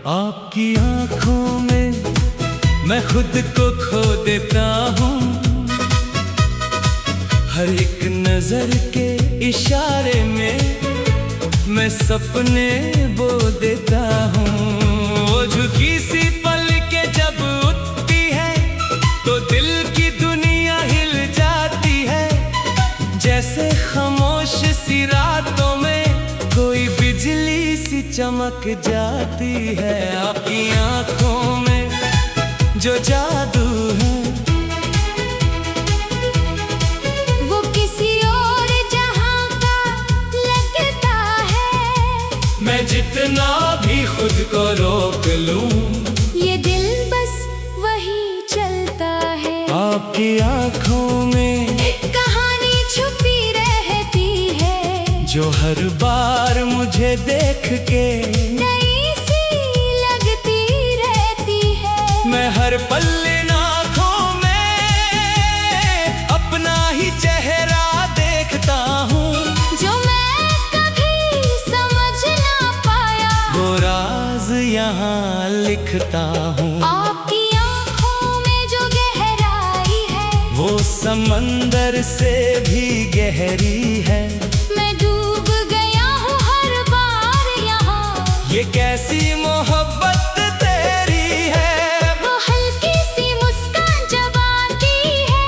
आपकी आंखों में मैं खुद को खो देता हूँ, हर एक नजर के इशारे में मैं सपने बो देता हूँ। वो झुकी सी पल के जब उठती है तो दिल की दुनिया हिल जाती है, जैसे खामोश सी रातों में कोई बिजली सी चमक जाती है। आपकी आंखों में जो जादू है वो किसी और जहां का लगता है। मैं जितना भी खुद को रोक लूं, ये दिल बस वही चलता है। आपकी आंखों में एक कहानी छुपी रहती है, जो हर बार मुझे देख के नई सी लगती रहती है। मैं हर पल इन आँखों में अपना ही चेहरा देखता हूँ, जो मैं कभी समझ ना पाया वो राज यहाँ लिखता हूँ। आपकी आंखों में जो गहराई है वो समंदर से भी गहरी है। मैं डूब गया हूँ हर बार यहाँ। ये कैसी मोहब्बत तेरी है, वो हल्की सी मुस्कान जब आती है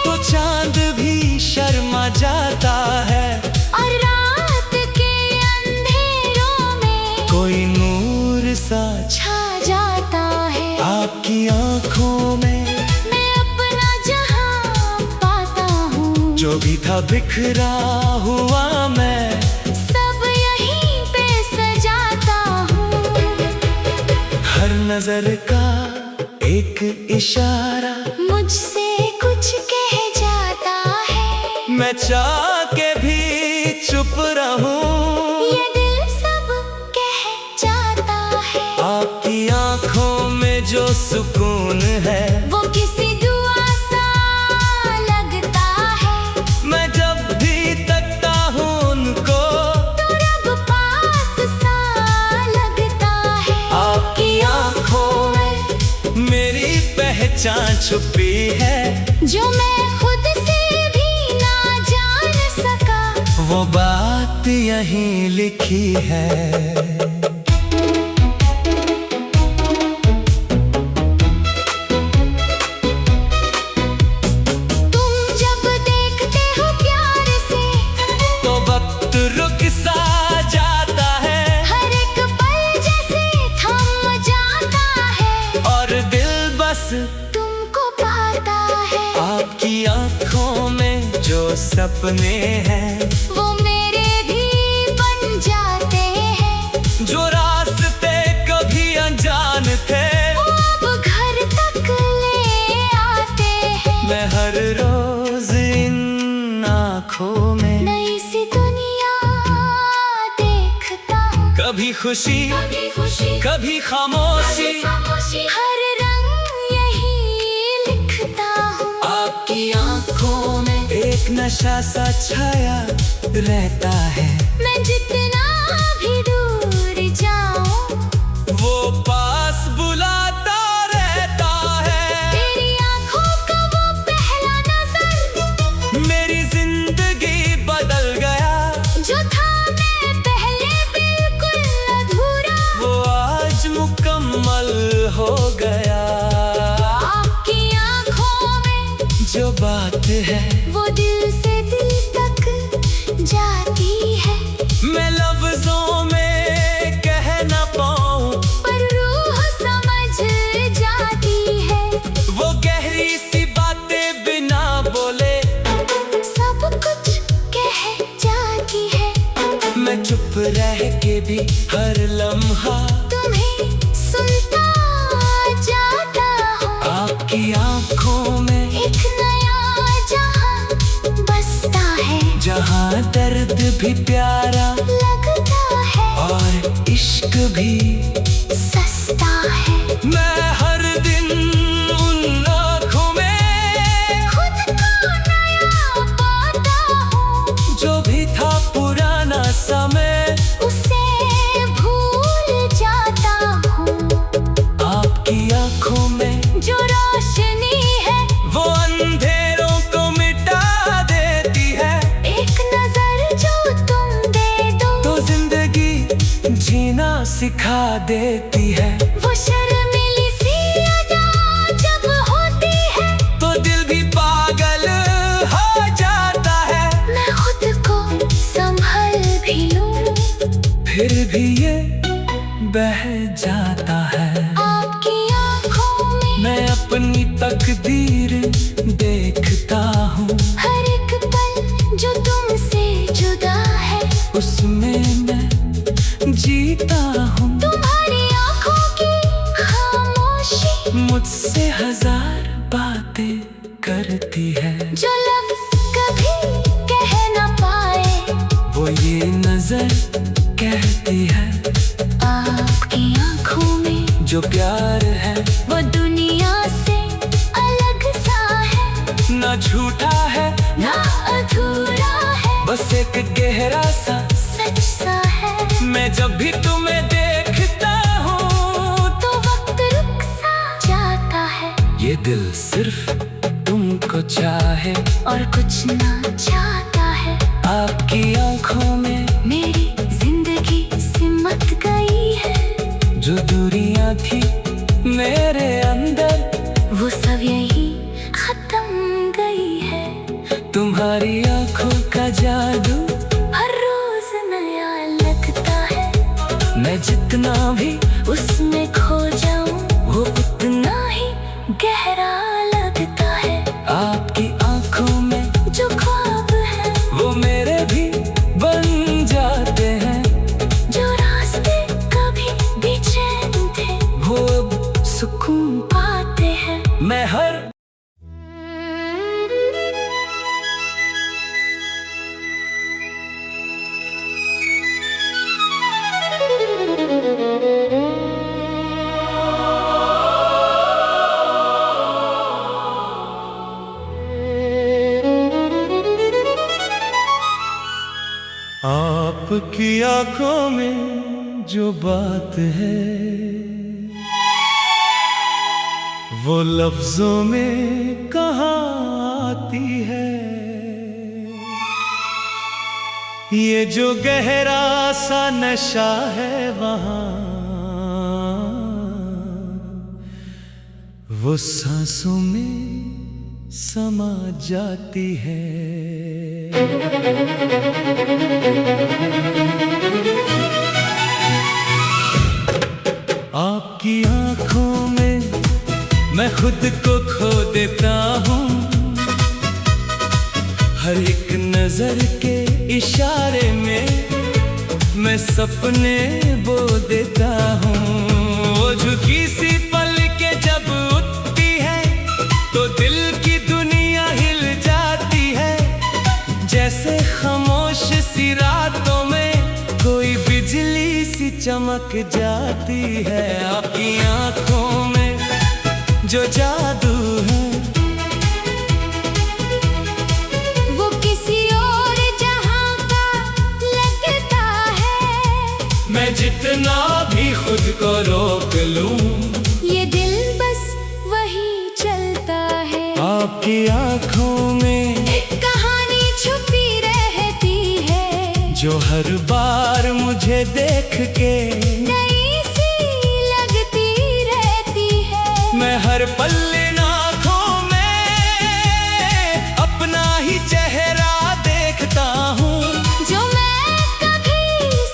तो चांद भी शर्मा जाता है, और रात के अंधेरों में कोई नूर सा छा जाता है। आपकी आंखों में मैं अपना जहां पाता हूँ, जो भी था बिखरा हुआ मैं सब यहीं पे सजाता हूँ। हर नजर का एक इशारा मुझसे कुछ कह जाता है, मैं चाह के भी चुप रहूं, ये दिल सब कह जाता है। आपकी आंखों में जो सुकून है वो किसी दुआ सा लगता है, मैं जब भी तकता हूँ उनको तो रब पास सा लगता है। आपकी आंखों में मेरी पहचान छुपी है, जो मैं खुद से भी ना जान सका वो बात यहीं लिखी है। तुम जब देखते हो प्यार से तो वक्त रुक सा जाता है, हर एक पल जैसे थम जाता है, और दिल बस तुमको पाता है। आपकी आंखों में जो सपने हैं, वो मेरे भी बन जाते हैं, जो रास्ते कभी अनजान थे वो अब घर तक ले आते हैं। मैं हर रोज इन आँखों में नई सी दुनिया देखता हूँ, कभी खुशी कभी खुशी कभी खामोशी, हर रंग यही लिखता हूँ। आपकी आंखों में एक नशा सा छाया रहता है, मैं जितना भी दूर जाऊं वो पास बुलाता रहता है। तेरी आंखों का वो पहला नजर मेरी जिंदगी बदल गया, जो था मैं पहले बिल्कुल अधूरा, वो आज मुकम्मल हो गया। आपकी आंखों में जो बात है वो दिल से दिल तक जाती है, मैं लफ्जों में कह न पाऊं, पर रूह समझ जाती है। वो गहरी सी बातें बिना बोले सब कुछ कह जाती है, मैं चुप रह के भी हर लम्हा तुम्हें सुनता जाता हूँ। आपकी आंखों में एक नया जहां बसता है, जहाँ दर्द भी प्यारा लगता है और इश्क भी सस्ता है। मैं हर दिन उन आँखों में खुद को नया पाता हूँ, दिखा देती है। वो शर्मीली सी अदा जब होती है तो दिल भी पागल हो जाता है। मैं खुद को संभल भी लूं फिर भी ये बह जाता है। आपकी आंखों में मैं अपनी तकदीर देखता हूँ। हर एक पल जो तुमसे जुदा है उसमें मैं जीता हूँ। तुम्हारी आंखों की खामोशी मुझसे हजार बातें करती है। जो लफ्ज कभी कह न पाए वो ये नजर कहती है। आपकी आंखों में जो प्यार है वो दुनिया से अलग सा है। ना झूठा है ना अधूरा है बस एक गहरा सा सच सा है। मैं जब भी तुम्हें देखता हूँ तो वक्त रुक सा जाता है ये दिल सिर्फ तुमको चाहे और कुछ ना चाहता है। आपकी आंखों में मेरी जिंदगी सिमट गई है। जो दूरियां थी मेरे अंदर वो सब यही खत्म गई है। तुम्हारी आंखों का जादू हर रोज नया लगता है। मैं जितना भी उसमें खो जाऊं वो उतना ही गहरा लगता है। आपकी आंखों में जो ख्वाब है वो मेरे भी बन जाते हैं। जो रास्ते कभी बेचैन थे वो अब सुकून पाते हैं। मैं हर आपकी आंखों में जो बात है वो लफ्जों में कहाँ आती है। ये जो गहरा सा नशा है वहाँ वो सांसों में समा जाती है। आपकी आंखों में मैं खुद को खो देता हूँ। हर एक नजर के इशारे में मैं सपने बो देता हूँ। वो झुकी सी पल के जब उठती है तो दिल की दुनिया हिल जाती है। जैसे खामोश सी रातों में कोई बिजली सी चमक जाती है। आपकी आंखों में जो जादू है वो किसी और जहां का लगता है। मैं जितना भी खुद को रोक लूं ये दिल बस वही चलता है। आपकी आंखों में एक कहानी छुपी रहती है जो हर बार मुझे देख के नई सी लगती रहती है। मैं हर पल इन आँखों में अपना ही चेहरा देखता हूँ। जो मैं कभी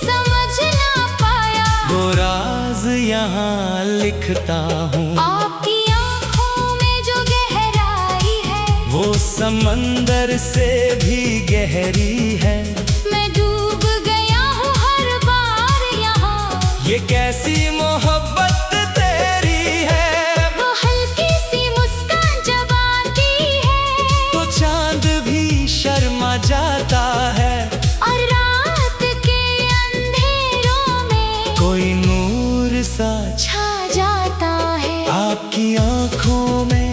समझ ना पाया वो राज यहाँ लिखता हूँ। आपकी आंखों में जो गहराई है वो समंदर से भी गहरी है। मैं डूब गया हूँ हर बार यहाँ। ये कैसी मोहब्बत तेरी है। वो हल्की सी मुस्कान जब आती है तो चांद भी शर्मा जाता है। और रात के अंधेरों में कोई नूर सा छा जाता है। आपकी आंखों में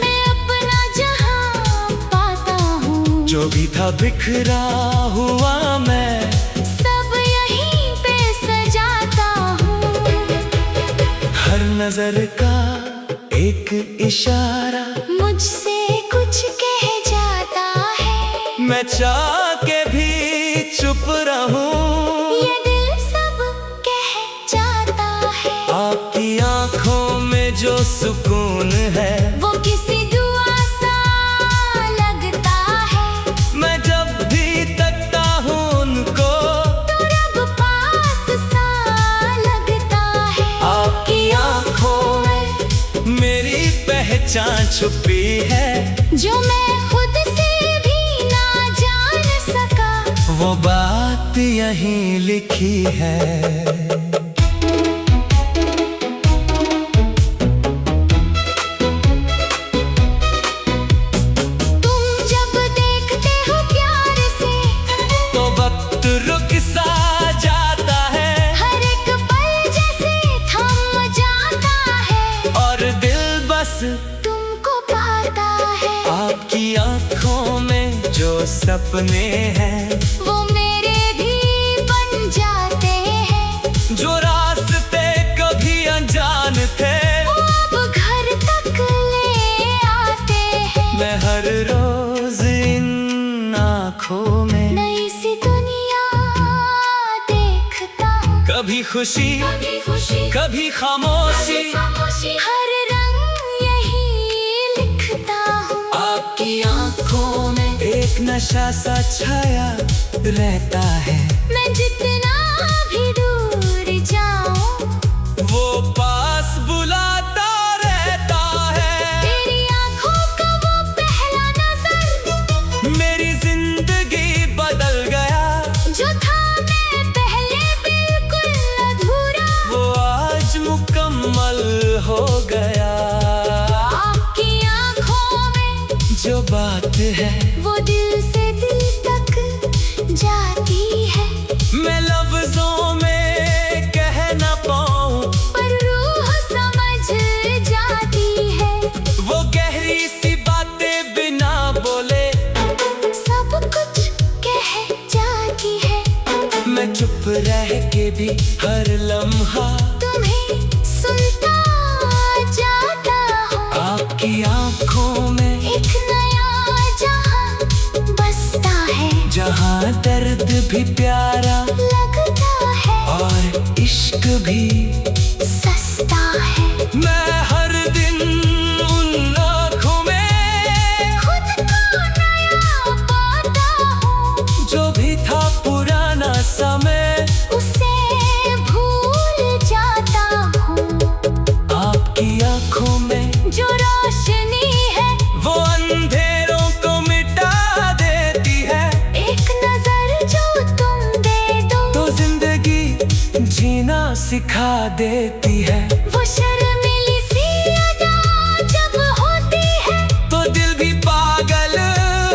मैं अपना जहां पाता हूँ। जो भी था बिखरा हुआ मैं सब यहीं पे सजाता हूँ। हर नजर का एक इशारा मुझसे कुछ कह जाता है। मैं चाह के भी चुप रहूं। ये दिल सब कह जाता सुकून है। वो किसी दुआ सा लगता है। मैं जब भी तकता हूँ उनको तो रब पास सा लगता है। आपकी आँखों में मेरी पहचान छुपी है। जो मैं खुद से भी ना जान सका, वो बात यहीं लिखी है। तुमको पाता है। आपकी आँखों में जो सपने हैं वो मेरे भी बन जाते हैं। जो रास्ते कभी अनजान थे वो अब घर तक ले आते हैं। मैं हर रोज इन आँखों में नई सी दुनिया देखता हूँ। कभी खुशी कभी खामोशी हर रंग यही लिखता हूँ। आपकी आँखों में एक नशा सा छाया रहता है। मैं जितना भी दूर जाऊं, वो पास बुलाता रहता है। तेरी आँखों का वो पहला नजर मेरी जिंदगी बदल गया। जो था मैं पहले बिल्कुल अधूरा, वो आज मुकम्मल हो गया। आपकी आँखों में जो बात है वो दिल से दिल तक जाती है। मैं लफ्जों में कह न पाऊं, पर रूह समझ जाती है। वो गहरी सी बातें बिना बोले सब कुछ कह जाती है। मैं चुप रह के भी हर लम्हा तुम्हें सुनता जाता हूँ। आपकी आँखों में एक नया जहां बसता है। जहाँ दर्द भी प्यारा लगता है और इश्क भी सस्ता है। मैं हर दिन उन आँखों में खुद को नया पाता हूँ। जो भी था पुराना समय उसे भूल जाता हूँ। आपकी आँखों में जो रोशनी है वो अंधेरों को मिटा देती है। एक नजर जो तुम दे दो तो जिंदगी जीना सिखा देती है। वो शर्मीली सी अदा जब होती है तो दिल भी पागल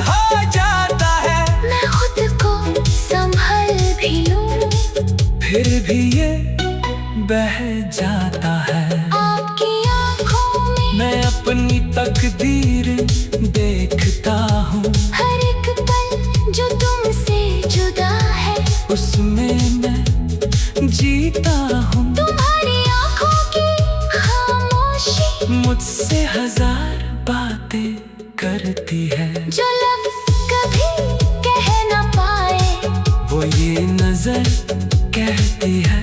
हो जाता है। मैं खुद को संभल भी लूं, फिर भी ये बह जाता है। आपकी आँखों में मैं अपनी तकदीर देखता हूँ। हर एक पल जो तुमसे जुदा है उसमें मैं जीता हूँ। तुम्हारी आँखों की खामोशी मुझसे हजार बातें करती है। जो लफ्ज कभी कह न पाए वो ये नजर कहती है।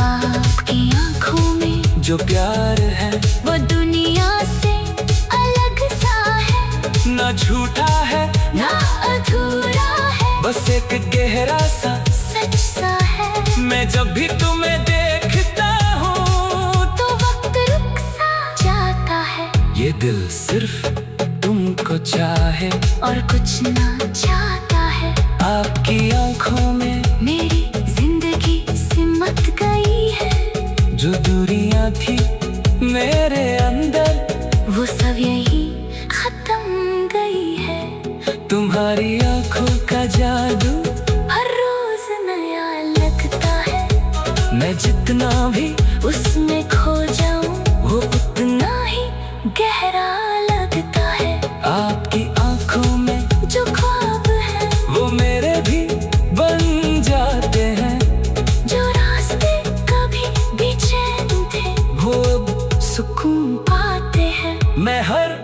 आपकी आँखों में जो प्यार है वो दुनिया से अलग सा है। ना झूठा है ना अधूरा है, बस एक गहरा सा सच सा है। मैं जब भी तुम्हें देखता हूँ तो वक्त रुक सा जाता है। ये दिल सिर्फ तुमको चाहे और कुछ ना चाहता है। आपकी आँखों में मेरी जिंदगी सिमट गई है। जो दूरियां थी मेरे अंदर वो सब यही खत्म गई है। तुम्हारी आँखों का जादू हर रोज नया लगता है। मैं जितना भी उसमें खो जाऊं वो उतना ही गहरा लगता है। आपकी आँखों में जो ख्वाब है वो मेरे भी बन जाते हैं। जो रास्ते कभी बेचैन थे वो अब सुकून पाते हैं। मैं हर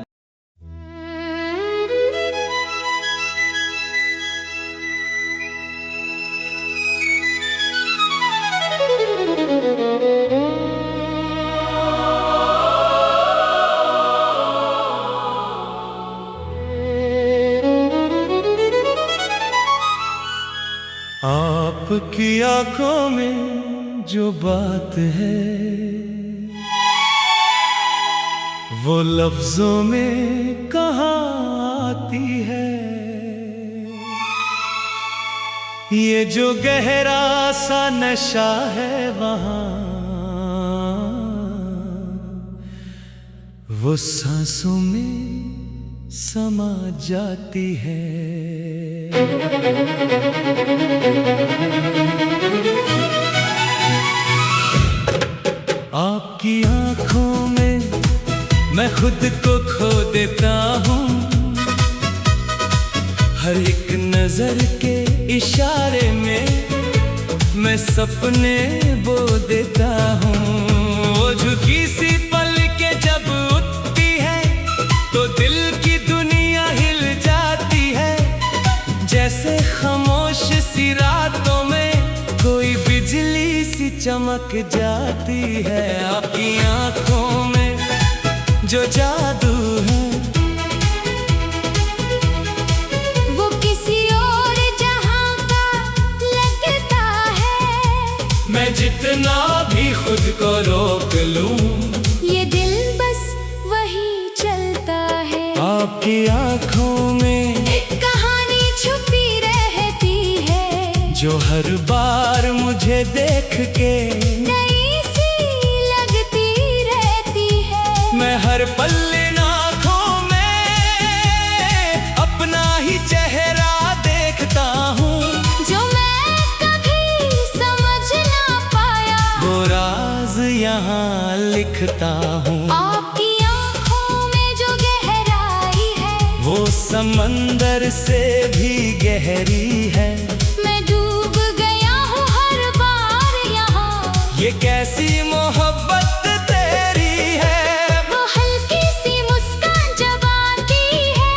आपकी आंखों में जो बात है वो लफ्जों में कहाँ आती है। ये जो गहरा सा नशा है वहाँ वो सांसों में समा जाती है। आपकी आंखों में मैं खुद को खो देता हूँ, हर एक नजर के इशारे में मैं सपने बो देता हूँ। वो झुकी सी पल के जब उठती है तो दिल की दुनिया हिल जाती है, जैसे खामोश सी रातों में कोई बिजली सी चमक जाती है। आपकी आंखों में जो जादू है वो किसी और जहां का लगता है। मैं जितना भी खुद को रोक लूं ये दिल बस वही चलता है। आपकी आंखों में एक कहानी छुपी रहती है जो हर बार मुझे देख के नई सी लगती रहती है। मैं हर पल इन आँखों में अपना ही चेहरा देखता हूँ, जो मैं कभी समझ ना पाया वो राज यहाँ लिखता हूँ। आपकी आंखों में जो गहराई है वो समंदर से भी गहरी है। मैं डूब गया हूँ हर बार यहाँ। ये कैसी मोहब्बत तेरी है, वो हल्की सी मुस्कान जब आती है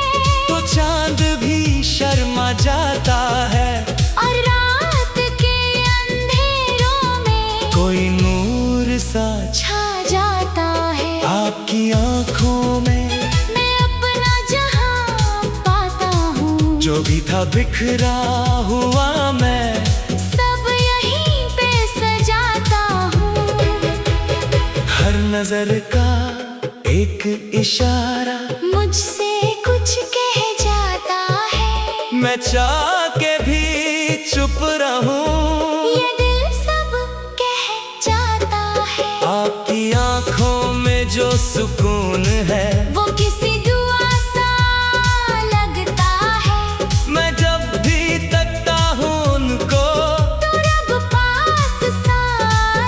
तो चांद भी शर्मा जाता है, और रात के अंधेरों में कोई नूर सा छा जाता है। आपकी आंखों में मैं अपना जहां पाता हूँ, जो भी था बिखरा हुआ मैं सब यहीं पे सजाता हूँ। हर नजर का एक इशारा मुझसे कुछ कह जाता है, मैं चाह के भी चुप रहूं। ये दिल सब कह जाता है। आपकी आंखों में जो सुकून है वो किसी दुआ सा लगता है, मैं जब भी तकता हूँ उनको तो रब पास सा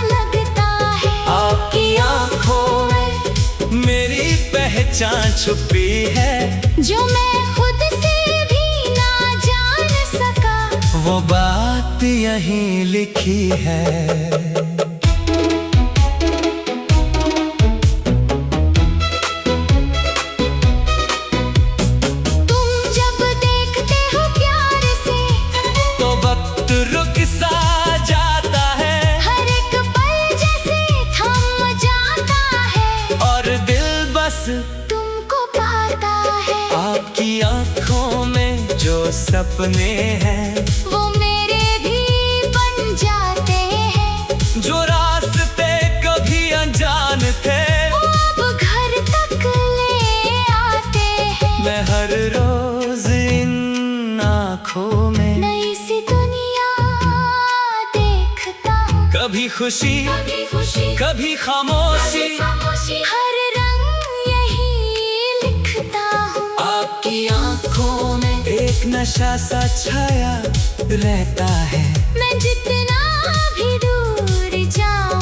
लगता है। आपकी आंखों में मेरी पहचान छुपी है, जो मैं खुद से भी ना जान सका वो बात यहीं लिखी है। तुम जब देखते हो प्यार से तो वक्त रुक सा जाता है, हर एक पल जैसे थम जाता है, और दिल बस तुमको पाता है। आपकी आंखों में जो सपने हैं वो मेरे भी बन जाते हैं, जो रास्ते कभी अनजान थे वो अब घर तक ले आते हैं। मैं हर रोज इन आँखों में नई सी दुनिया देखता हूँ, कभी खुशी कभी खुशी कभी खामोशी, हर रंग यही लिखता हूँ। आपकी आंखों में एक नशा सा छाया रहता है, मैं जितना भी दूर जाऊं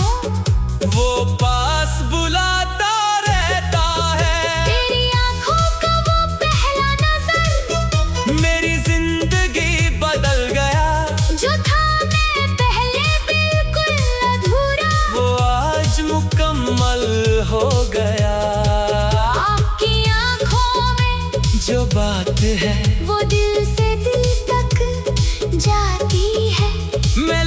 वो पास बुलाता रहता है। तेरी आंखों का वो पहला नजर मेरी जिंदगी बदल गया, जो था मैं पहले बिल्कुल अधूरा, वो आज मुकम्मल हो गया। आपकी आंखों में जो बात है वो दिल से दिल तक जाती है। मैं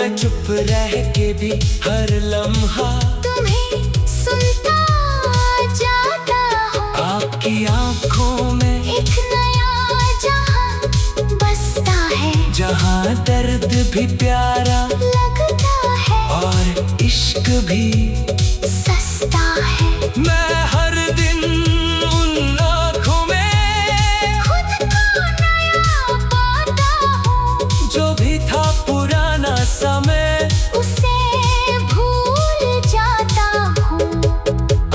मैं चुप रह के भी हर लम्हा तुम्हें सुनता जाता हूँ। आपकी आंखों में एक नया जहां बसता है, जहाँ दर्द भी प्यारा लगता है और इश्क भी सस्ता है। मैं हर दिन उन आँखों में खुद को नया पाता हूँ, जो भी था पुराना समय उसे भूल जाता हूँ।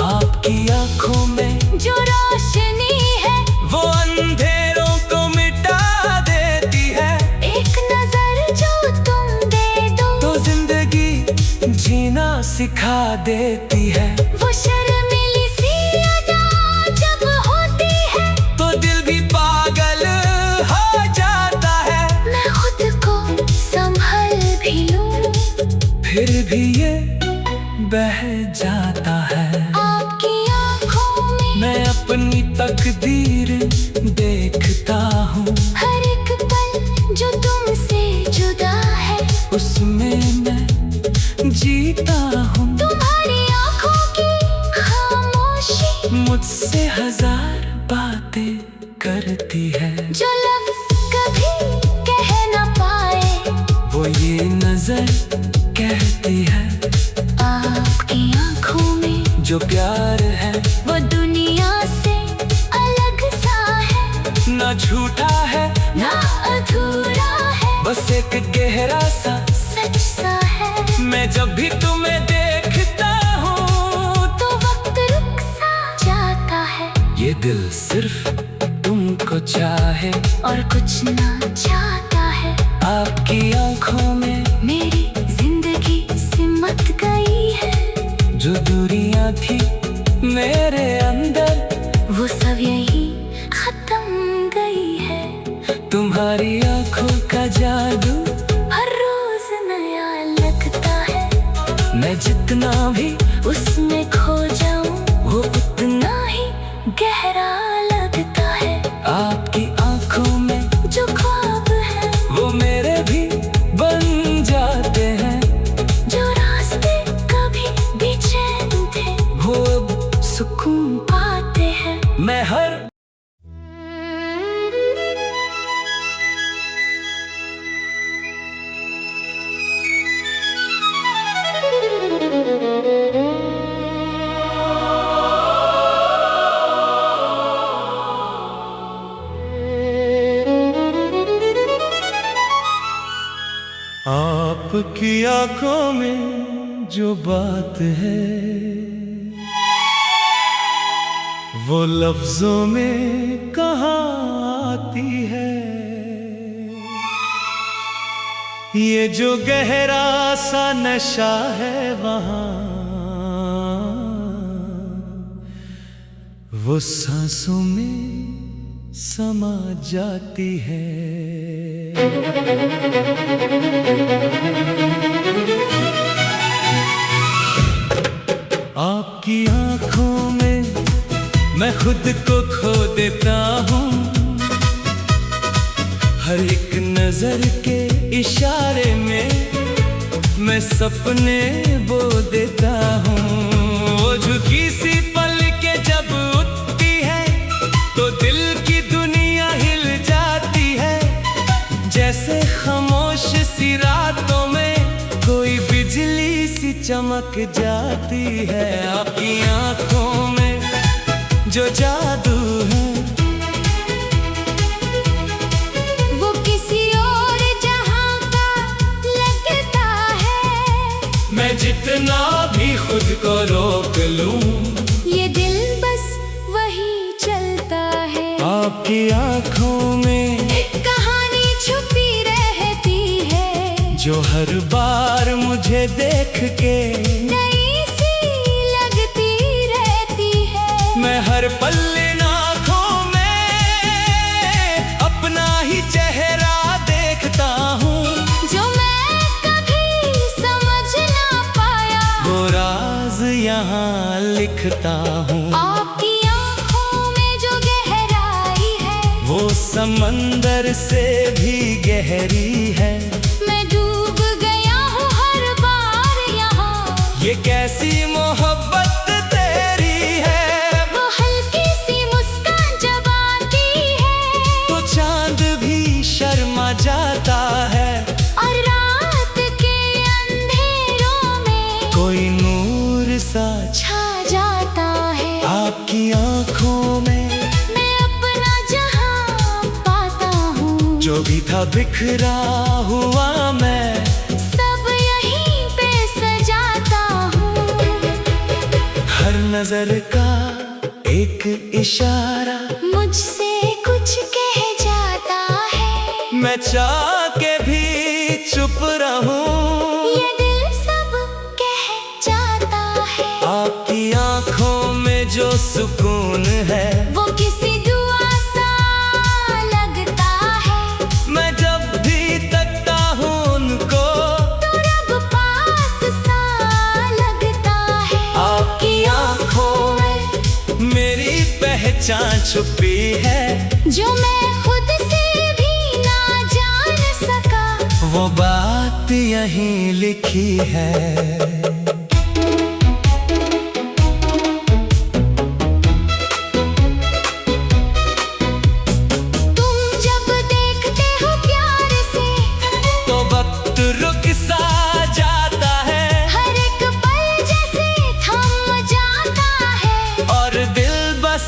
आपकी आंखों में जो रोशनी है वो अंधेरों को मिटा देती है। एक नजर जो तुम दे दो तो जिंदगी जीना सिखा देती है। वो शर्मीली सी अदा जब होती है, तो दिल भी पागल हो जाता है। मैं खुद को संभल भी लूं, फिर भी ये बह जाता है। आपकी आंखों में मैं अपनी तकदीर देखता हूँ, हर एक पल जो तुमसे जुदा है, उसमें मैं जीता हूँ। तुम्हारी आंखों की खामोशी मुझसे हजार बातें करती है। जो लफ्ज कभी कह न पाए, वो ये नजर कहती है। आपकी आंखों में जो प्यार है वो दुनिया से अलग सा है, ना झूठा है ना अधूरा है, बस एक गहरा सा सच सा है। मैं जब भी तुम्हें देखता हूँ तो वक्त रुक सा जाता है, ये दिल सिर्फ तुमको चाहे। और कुछ ना चाहता है। आपकी आंखों में मेरी जिंदगी सिमट गई है, जो दूरियां थी मेरे अंदर वो सब यही खत्म गई है। तुम्हारी आंखों का जादू हर रोज नया लगता है, मैं जितना भी उसमें खो जाऊं वो उतना ही गहरा लगता है। आपकी आंखों में जो ख्वाब है वो मेरे भी बन जाते हैं। जो रास्ते कभी बेचैन थे वो अब सुकून पाते हैं। मैं हर आपकी आंखों में जो बात है वो लफ्जों में कहाँ आती है। ये जो गहरा सा नशा है वहाँ वो सांसों में समा जाती है। आपकी आंखों में मैं खुद को खो देता हूँ, हर एक नजर के इशारे में मैं सपने बो देता हूँ। वो झुकी सी पल के जब उठती है तो दिल की दुनिया हिल जाती है। जैसे खामोश सी रातों में कोई बिजली सी चमक जाती है। आपकी आंखों में जो जादू है वो किसी और जहां का लगता है। मैं जितना भी खुद को रोक लूं ये दिल बस वही चलता है। आपकी आंखों में एक कहानी छुपी रहती है, जो हर बार मुझे देख के नई सी लगती रहती है। मैं हर पल इन आँखों में अपना ही चेहरा देखता हूँ। जो मैं कभी समझ ना पाया वो राज यहाँ लिखता हूँ। आपकी आंखों में जो गहराई है वो समंदर से भी गहरी है। मैं डूब गया हूँ बिखरा हुआ मैं सब यहीं पे सजाता हूँ। हर नजर का एक इशारा मुझसे कुछ कह जाता है। मैं चाह के भी चुप रहूं, ये दिल सब कह जाता है। आपकी आंखों में जो सुकून है वो किसी दुआ सा लगता है। मैं जब भी तकता हूँ उनको तो रब पास सा लगता है। आपकी आंखों में मेरी पहचान छुपी है, जो मैं खुद से भी ना जान सका। वो बात यहीं लिखी है। रुक सा जाता है, हर एक पल जैसे थम जाता है। और दिल बस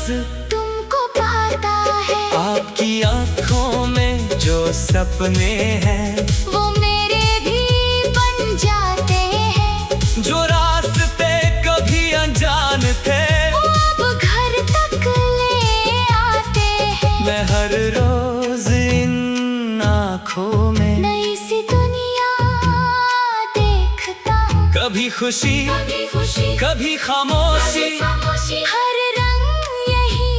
तुमको पाता है। आपकी आंखों में जो सपने हैं वो मेरे भी बन जाते हैं। जो रास्ते कभी अनजान थे वो अब घर तक ले आते हैं। मैं हर रोज इन आंखों में नई सी दुनिया देखता हूँ। कभी खुशी कभी खामोशी, हर रंग यही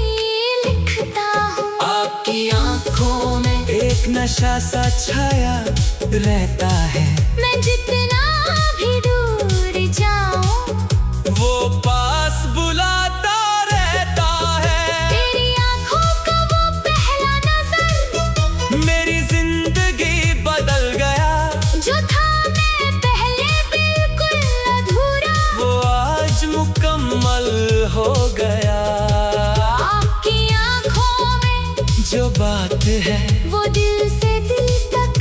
लिखता हूँ। आपकी आंखों में एक नशा सा छाया रहता है। मैं जितना भी दूर जाऊं वो पास बुलाता रहता है। तेरी आंखों का वो पहला नजर मेरी जिंदगी बदल गया, जो था मैं पहले बिल्कुल अधूरा। वो आज मुकम्मल हो गया। आपकी आंखों में जो बात है वो दिल से दिल तक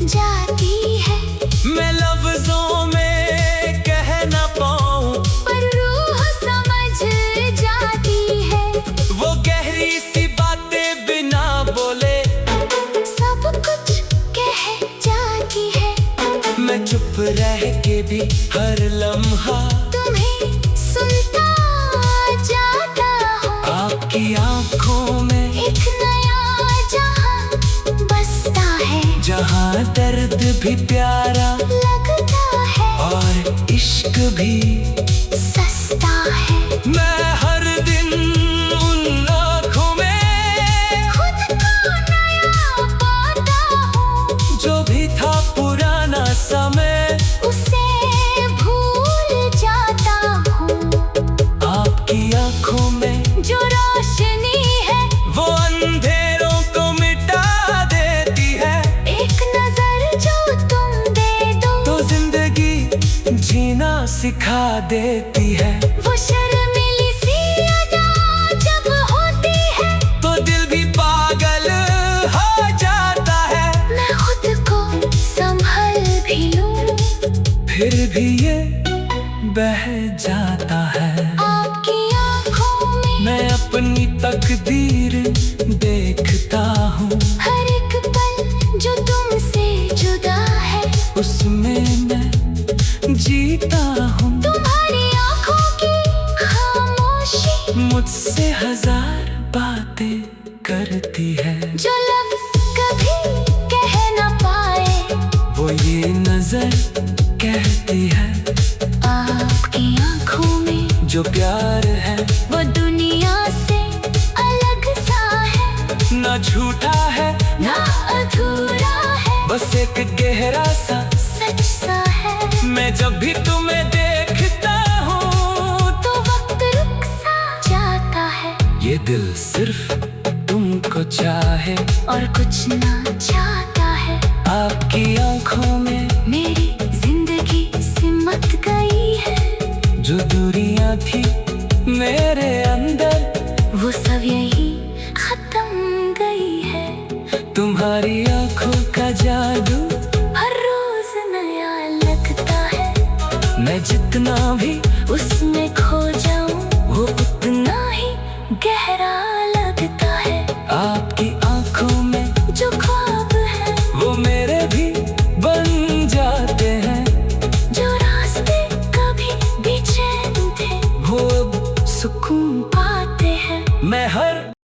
जाती है। मैं लफ्जों में कह न पाऊं, पर रूह समझ जाती है। वो गहरी सी बातें बिना बोले सब कुछ कह जाती है। मैं चुप रह के भी हर लम्हा तुम्हें सुनता जाता हूँ। आपकी आंखों में एक नया जहां बसता है। जहाँ दर्द भी प्यारा लगता है और इश्क भी सस्ता है। मैं हर दिन उन आँखों में खुद को नया पाता हूँ। जो भी था पुराना समय उसे भूल जाता हूँ। आपकी आंखों में जो रोशनी है वो अंधेरों को मिटा देती है। एक नजर जो तुम दे दो तो जिंदगी जीना सिखा देती है। वो शर्मीली सी अदा जब होती है तो दिल भी पागल हो जाता है। मैं खुद को संभल भी लूं फिर भी ये बह जाता है। आपकी आंखों में मैं अपनी तकदीर देखता हूँ, हर एक पल जो तुमसे जुदा है उसमें मैं जीता हूँ। तुम्हारी आंखों की खामोशी मुझसे हजार बातें करती है। जो लफ्ज कभी कह न पाए वो ये नजर कहती है। आपकी आंखों में जो प्यार है वो दुनिया से अलग सा है। ना झूठा है ना अधूरा है बस एक गहरा सा सच सा है। मैं जब भी तुम्हें देखता हूँ तो वक्त रुक सा जाता है। ये दिल सिर्फ तुमको चाहे और कुछ ना चाहता है। आपकी आंखों में मेरी जिंदगी सिमट गई है। जो दूरियां थी मेरे अंदर वो सब यही खत्म गई है। तुम्हारी आंखों का जादू हर रोज नया लगता है। मैं जितना भी उसमें खो जाऊं वो उतना ही गहरा लगता है। आपकी आंखों में जो ख्वाब है घूम पाते हैं। मैं हर